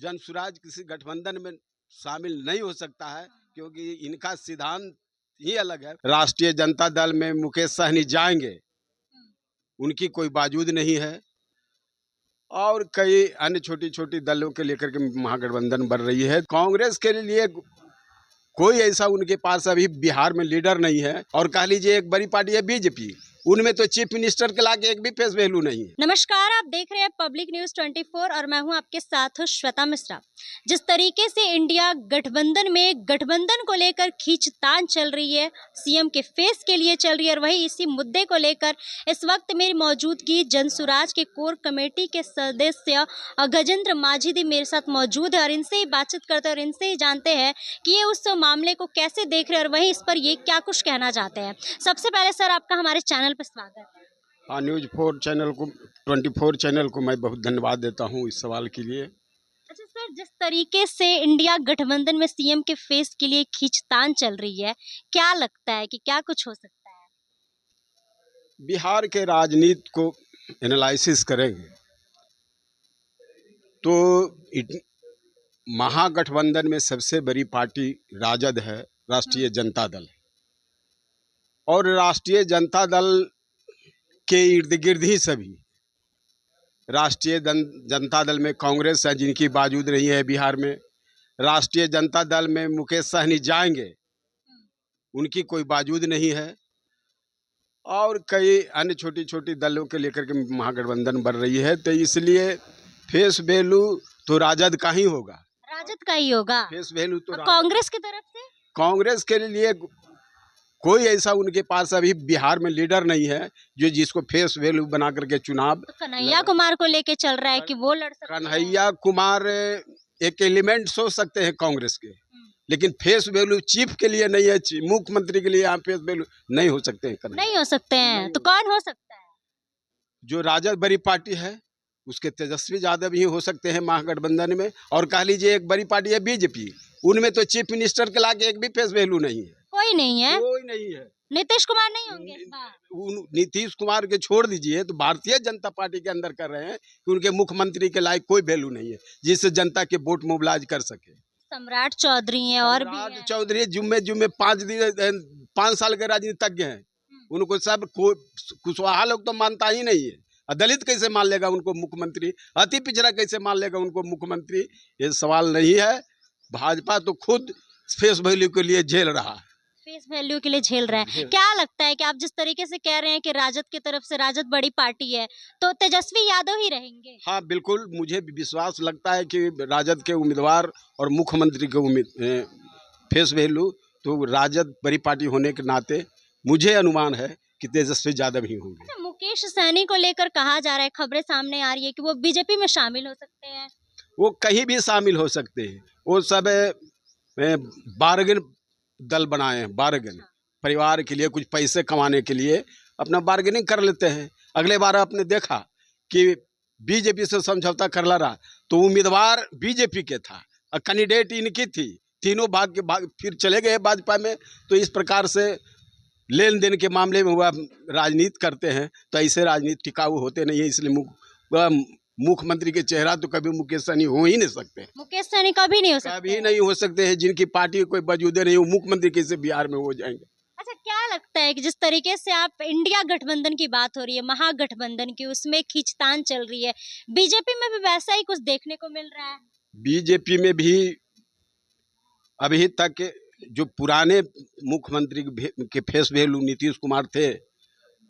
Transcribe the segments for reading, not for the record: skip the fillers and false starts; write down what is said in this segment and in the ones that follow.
जनसुराज किसी गठबंधन में शामिल नहीं हो सकता है, क्योंकि इनका सिद्धांत ही अलग है। राष्ट्रीय जनता दल में मुकेश सहनी जाएंगे, उनकी कोई बाजूद नहीं है, और कई अन्य छोटी छोटी दलों के लेकर के महागठबंधन बन रही है। कांग्रेस के लिए कोई ऐसा उनके पास अभी बिहार में लीडर नहीं है, और कह लीजिए एक बड़ी पार्टी है बीजेपी, उनमें तो चीफ मिनिस्टर के लाके एक भी फेस वैल्यू नहीं है। नमस्कार, आप देख रहे हैं पब्लिक न्यूज 24 और मैं हूं आपके साथ हूं श्वेता मिश्रा। जिस तरीके से इंडिया गठबंधन में गठबंधन को लेकर खींचतान चल रही है, सीएम के फेस के लिए चल रही है, और वही इसी मुद्दे को लेकर इस वक्त मेरी मौजूदगी जनसुराज के कोर कमेटी के सदस्य गजेंद्र माझीदी मेरे साथ मौजूद है, और इनसे ही बातचीत करते हैं और इनसे ही जानते हैं कि ये उस मामले को कैसे देख रहे हैं और वही इस पर ये क्या कुछ कहना चाहते हैं। सबसे पहले सर, आपका हमारे चैनल पर स्वागत है। हाँ, न्यूज 4 चैनल को 24 चैनल को मैं बहुत धन्यवाद देता हूँ इस सवाल के लिए। अच्छा सर, जिस तरीके से इंडिया गठबंधन में सीएम के फेस के लिए खींचतान चल रही है, क्या लगता है कि क्या कुछ हो सकता है? बिहार के राजनीति को एनालिसिस करेंगे तो महागठबंधन में सबसे बड़ी पार्टी राजद है, राष्ट्रीय जनता दल, और राष्ट्रीय जनता दल के इर्द गिर्द ही सभी राष्ट्रीय जनता दल में कांग्रेस है, जिनकी बाजूद नहीं है बिहार में। राष्ट्रीय जनता दल में मुकेश सहनी जाएंगे, उनकी कोई बाजूद नहीं है, और कई अन्य छोटी छोटी दलों के लेकर के महागठबंधन बन रही है। तो इसलिए फेस वैल्यू तो राजद का ही होगा, राजद का ही होगा। फेस वैल्यू तो कांग्रेस की तरफ से कांग्रेस के लिए कोई ऐसा उनके पास अभी बिहार में लीडर नहीं है जो जिसको फेस वैल्यू बना करके चुनाव। कन्हैया कुमार को लेके चल रहा है कि वो लड़ सकते हैं। कन्हैया कुमार एक एलिमेंट सोच सकते हैं कांग्रेस के, लेकिन फेस वैल्यू चीफ के लिए नहीं है, मुख्यमंत्री के लिए यहाँ फेस वैल्यू नहीं हो सकते हैं। नहीं हो सकते हैं तो कौन हो सकता है? जो राजद बड़ी पार्टी है उसके तेजस्वी यादव ही हो सकते हैं महागठबंधन में, और कह लीजिए एक बड़ी पार्टी है बीजेपी, उनमें तो चीफ मिनिस्टर के लाके एक भी फेस वैल्यू नहीं है। कोई नहीं है, कोई नहीं है। नीतीश कुमार नहीं होंगे इस बार। नीतीश कुमार के छोड़ दीजिए, तो भारतीय जनता पार्टी के अंदर कर रहे हैं कि उनके मुख्यमंत्री के लायक कोई वैल्यू नहीं है जिससे जनता के वोट मोबिलाइज कर सके। सम्राट चौधरी हैं और भी हैं। चौधरी जुम्मे 5 साल के राजनीतिज्ञ हैं, उनको सब कुशवाहा लोग तो मानता ही नहीं है। दलित कैसे मान लेगा उनको मुख्यमंत्री, अति पिछड़ा कैसे मान लेगा उनको मुख्यमंत्री? ये सवाल नहीं है। भाजपा तो खुद फेस वैल्यू के लिए झेल रहा है, फेस वैल्यू के लिए झेल रहे हैं। क्या लगता है कि आप जिस तरीके से कह रहे हैं कि राजद की तरफ से, राजद बड़ी पार्टी है, तो तेजस्वी यादव ही रहेंगे? हाँ बिल्कुल, मुझे विश्वास लगता है कि राजद के उम्मीदवार और मुख्यमंत्री के फेस वैल्यू तो राजद बड़ी पार्टी होने के नाते मुझे अनुमान है कि तेजस्वी यादव ही होंगे। अच्छा, मुकेश सहनी को लेकर कहा जा रहा है, खबरें सामने आ रही है कि वो बीजेपी में शामिल हो सकते हैं। वो कहीं भी शामिल हो सकते हैं, वो सब बार्गेन दल बनाए हैं, बार्गेन परिवार के लिए, कुछ पैसे कमाने के लिए अपना बार्गेनिंग कर लेते हैं। अगले बार आपने देखा कि बीजेपी से समझौता कर रहा तो उम्मीदवार बीजेपी के था और कैंडिडेट इनकी थी, तीनों भाग के फिर चले गए भाजपा में। तो इस प्रकार से लेन देन के मामले में वह राजनीति करते हैं, तो ऐसे राजनीति टिकाऊ होते नहीं है। इसलिए मुख्यमंत्री के चेहरा तो कभी मुकेश सहनी हो ही नहीं सकते। मुकेश सहनी कभी नहीं हो सकते, कभी नहीं हो सकते हैं। जिनकी पार्टी कोई वजूदे नहीं, वो मुख्यमंत्री कैसे बिहार में हो जाएंगे? अच्छा, क्या लगता है कि जिस तरीके से आप इंडिया गठबंधन की बात हो रही है, महागठबंधन की, उसमें खींचतान चल रही है, बीजेपी में भी वैसा ही कुछ देखने को मिल रहा है? बीजेपी में भी अभी तक जो पुराने मुख्यमंत्री के फेस वैल्यू नीतीश कुमार थे,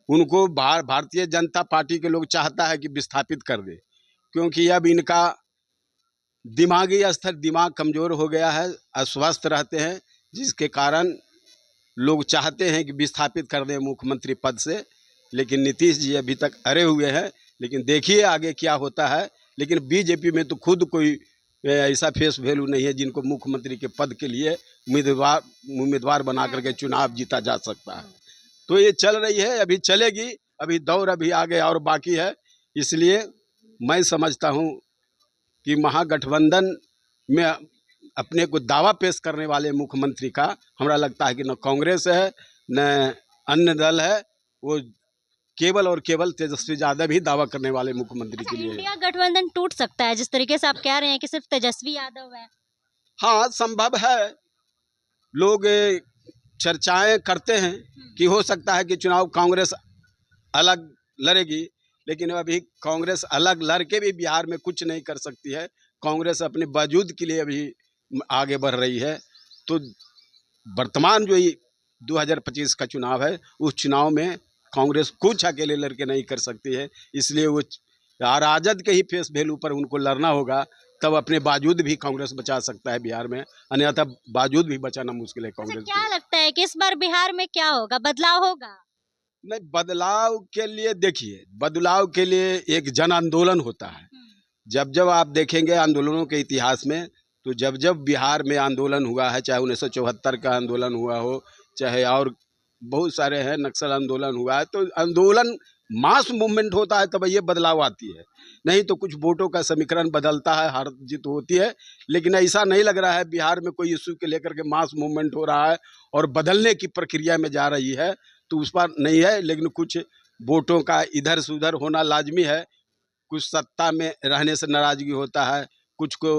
उनको भारतीय जनता पार्टी के लोग चाहता है कि विस्थापित कर दे, क्योंकि अब इनका दिमागी स्तर, दिमाग कमजोर हो गया है, अस्वस्थ रहते हैं, जिसके कारण लोग चाहते हैं कि विस्थापित कर दें मुख्यमंत्री पद से। लेकिन नीतीश जी अभी तक अड़े हुए हैं, लेकिन देखिए आगे क्या होता है। लेकिन बीजेपी में तो खुद कोई ऐसा फेस वैल्यू नहीं है जिनको मुख्यमंत्री के पद के लिए उम्मीदवार बना करके चुनाव जीता जा सकता है। तो ये चल रही है, अभी चलेगी, अभी दौर अभी आगे और बाकी है। इसलिए मैं समझता हूँ कि महागठबंधन में अपने को दावा पेश करने वाले मुख्यमंत्री का हमरा लगता है कि न कांग्रेस है न अन्य दल है, वो केवल और केवल तेजस्वी यादव ही दावा करने वाले मुख्यमंत्री अच्छा, के लिए। इंडिया गठबंधन टूट सकता है जिस तरीके से आप कह रहे हैं कि सिर्फ तेजस्वी यादव है। हाँ, संभव है। लोग चर्चाएं करते हैं कि हो सकता है कि चुनाव कांग्रेस अलग लड़ेगी, लेकिन अभी कांग्रेस अलग लड़ के भी बिहार में कुछ नहीं कर सकती है। कांग्रेस अपने वजूद के लिए अभी आगे बढ़ रही है। तो वर्तमान जो ये 2025 का चुनाव है, उस चुनाव में कांग्रेस कुछ अकेले लड़के नहीं कर सकती है। इसलिए वो राजद के ही फेस वैल्यू पर उनको लड़ना होगा, तब अपने बावजूद भी कांग्रेस बचा सकता है बिहार में, अन्यथा बावजूद भी बचाना मुश्किल है अच्छा, कांग्रेस क्या को। लगता है कि इस बार बिहार में क्या होगा, बदलाव होगा? नहीं, बदलाव के लिए देखिए, बदलाव के लिए एक जन आंदोलन होता है। जब जब आप देखेंगे आंदोलनों के इतिहास में, तो जब जब बिहार में आंदोलन हुआ है, चाहे 1974 का आंदोलन हुआ हो, चाहे और बहुत सारे हैं, नक्सल आंदोलन हुआ है, तो आंदोलन मास मूवमेंट होता है तब ये बदलाव आती है। नहीं तो कुछ वोटों का समीकरण बदलता है, हार जीत होती है, लेकिन ऐसा नहीं लग रहा है बिहार में कोई इशू के लेकर के मास मूवमेंट हो रहा है और बदलने की प्रक्रिया में जा रही है, तो उस पर नहीं है। लेकिन कुछ वोटों का इधर से उधर होना लाजमी है। कुछ सत्ता में रहने से नाराजगी होता है, कुछ को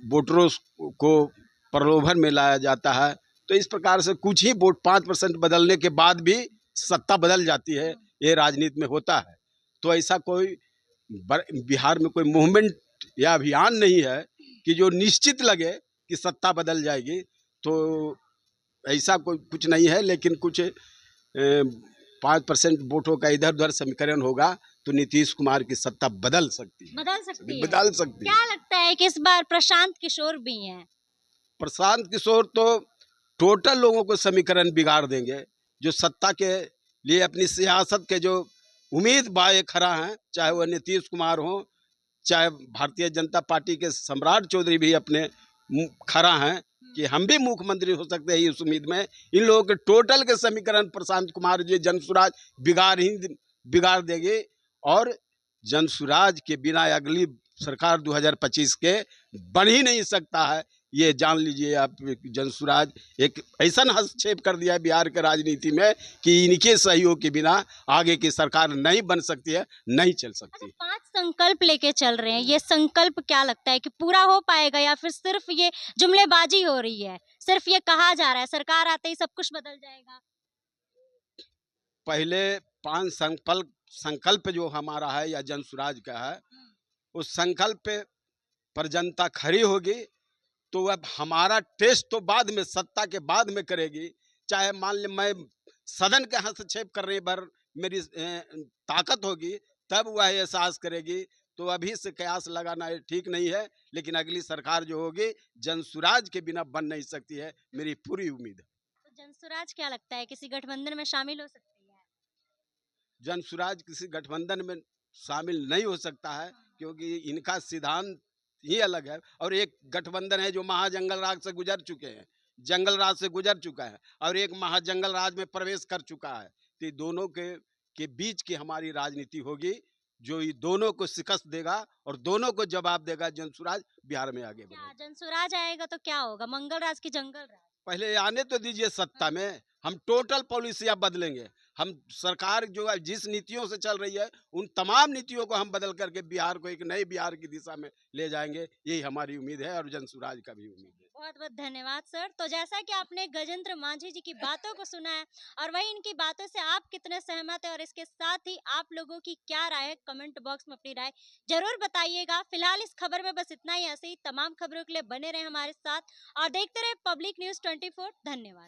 वोटरों को प्रलोभन में लाया जाता है। तो इस प्रकार से कुछ ही वोट 5% बदलने के बाद भी सत्ता बदल जाती है, ये राजनीति में होता है। तो ऐसा कोई बिहार में कोई मूवमेंट या अभियान नहीं है कि जो निश्चित लगे कि सत्ता बदल जाएगी। तो ऐसा कोई कुछ नहीं है, लेकिन कुछ 5% वोटों का इधर उधर समीकरण होगा तो नीतीश कुमार की सत्ता बदल सकती है, बदल सकती है। बदल सकती है। क्या लगता है कि इस बार प्रशांत किशोर भी हैं? प्रशांत किशोर तो टोटल लोगों को समीकरण बिगाड़ देंगे। जो सत्ता के लिए अपनी सियासत के जो उम्मीद बाए खड़ा हैं, चाहे वह नीतीश कुमार हो, चाहे भारतीय जनता पार्टी के सम्राट चौधरी भी अपने खड़ा हैं कि हम भी मुख्यमंत्री हो सकते हैं इस उम्मीद में। इन लोगों के टोटल के समीकरण प्रशांत कुमार जी जनसुराज बिगाड़ देगी, और जनसुराज के बिना अगली सरकार 2025 के बन ही नहीं सकता है। ये जान लीजिए आप, जनसुराज एक ऐसा हस्तक्षेप कर दिया है बिहार के राजनीति में कि इनके सहयोग के बिना आगे की सरकार नहीं बन सकती है, नहीं चल सकती। अच्छा, 5 संकल्प लेके चल रहे हैं, ये संकल्प क्या लगता है कि पूरा हो पाएगा या फिर सिर्फ ये जुमलेबाजी हो रही है? सिर्फ ये कहा जा रहा है सरकार आते ही सब कुछ बदल जाएगा? पहले 5 संकल्प जो हमारा है या जनसुराज का है, उस संकल्प पर जनता खड़ी होगी तो अब हमारा टेस्ट तो बाद में, सत्ता के बाद में करेगी। चाहे मान ले मैं सदन के हस्तक्षेप करने पर मेरी ताकत होगी, तब वह एहसास करेगी। तो अभी से कयास लगाना ठीक नहीं है, लेकिन अगली सरकार जो होगी जनसुराज के बिना बन नहीं सकती है, मेरी पूरी उम्मीद है। तो जनसुराज क्या लगता है किसी गठबंधन में शामिल हो सकती है? जनसुराज किसी गठबंधन में शामिल नहीं हो सकता है, क्योंकि इनका सिद्धांत ही अलग है। और एक गठबंधन है जो महाजंगल राज से गुजर चुके हैं, जंगल राज से गुजर चुका है, और एक महाजंगल राज में प्रवेश कर चुका है। तो ये दोनों के बीच की हमारी राजनीति होगी, जो ये दोनों को शिकस्त देगा और दोनों को जवाब देगा। जनसुराज बिहार में आगे क्या बढ़ेगा। जनसुराज आएगा तो क्या होगा, मंगल राज की जंगल राज? पहले आने तो दीजिए सत्ता में, हम टोटल पॉलिसियां बदलेंगे। हम सरकार जो है जिस नीतियों से चल रही है, उन तमाम नीतियों को हम बदल करके बिहार को एक नए बिहार की दिशा में ले जाएंगे। यही हमारी उम्मीद है और जनसुराज का भी उम्मीद है। बहुत बहुत धन्यवाद सर। तो जैसा कि आपने गजेंद्र मांझी जी की बातों को सुना है और वही इनकी बातों से आप कितने सहमत हैं और इसके साथ ही आप लोगों की क्या राय है, कमेंट बॉक्स में अपनी राय जरूर बताइएगा। फिलहाल इस खबर में बस इतना ही। ऐसे ही तमाम खबरों के लिए बने रहे हमारे साथ और देखते रहे पब्लिक न्यूज़ 24। धन्यवाद।